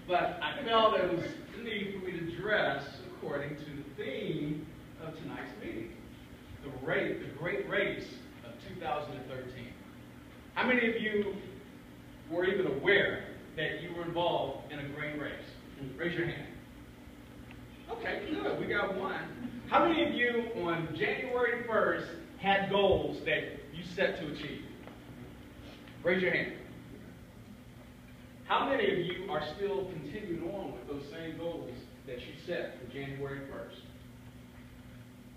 But I felt it was the need for me to dress according to the theme of tonight's meeting, the great race of 2013. How many of you were even aware that you were involved in a great race? Raise your hand. Okay, good. We got one. How many of you on January 1st had goals that you set to achieve? Raise your hand. How many of you are still continuing on with those same goals that you set for January 1st?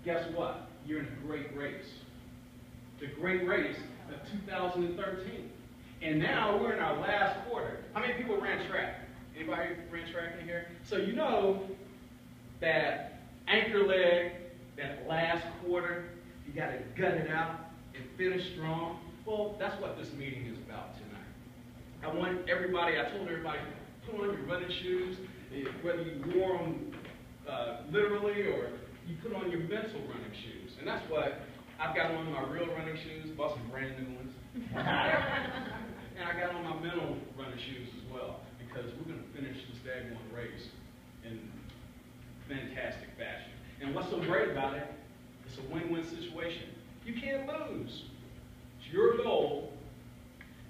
Guess what? You're in a great race. The great race of 2013. And now we're in our last quarter. How many people ran track? Anybody ran track in here? So you know that anchor leg, that last quarter, you got to gut it out and finish strong. Well, that's what this meeting is about tonight. I want everybody, I told everybody, put on your running shoes, whether you wore them literally or you put on your mental running shoes. And that's what I've got on my real running shoes, bought some brand new ones. And I got on my mental running shoes as well, because we're going to finish this daggone race in fantastic fashion. And what's so great about it, it's a win-win situation. You can't lose. It's your goal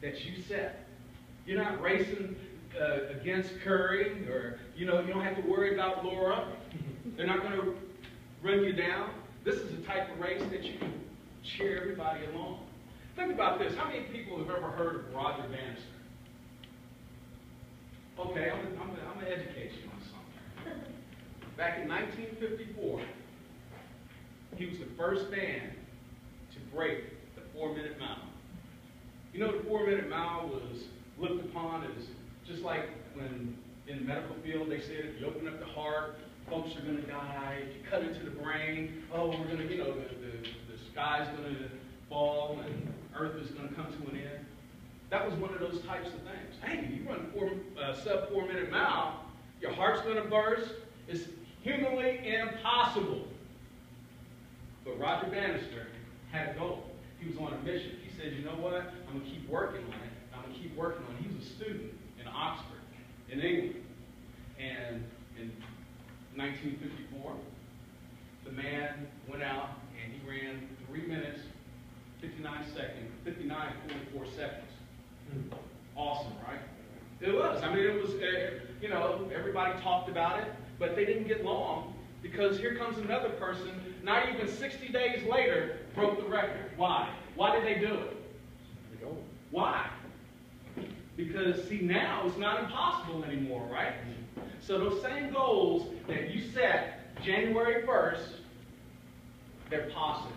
that you set. You're not racing against Curry, or you don't have to worry about Laura. They're not going to run you down. This is the type of race that you can cheer everybody along. Think about this. How many people have ever heard of Roger Bannister? Okay, I'm going to educate you on something. Back in 1954, he was the first man to break the 4-minute mile. You know, the 4-minute mile was looked upon as just like when in the medical field they said if you open up the heart, folks are going to die. If you cut into the brain, oh, we're going to, the sky's going to fall and Earth is going to come to an end. That was one of those types of things. Hey, you run sub 4-minute mile, your heart's going to burst. It's humanly impossible. But Roger Bannister had a goal. He was on a mission. He said, you know what? I'm going to keep working on it. I'm going to keep working on it. He was a student in Oxford, in England. And in 1954, the man went out and he ran 3 minutes, 59.44 seconds. Awesome, right? It was. I mean, it was, everybody talked about it, but they didn't get long because here comes another person, not even 60 days later, broke the record. Why? Why did they do it? Why? Because, see, now it's not impossible anymore, right? So those same goals that you set January 1st, they're possible.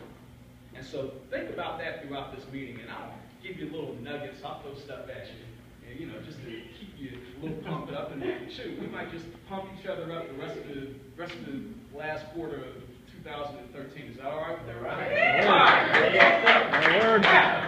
And so think about that throughout this meeting, and I'll give you little nuggets. I'll throw stuff at you, and just to keep you a little pumped up. And shoot, we might just pump each other up the rest of the last quarter of 2013. Is that all right? All right. All right.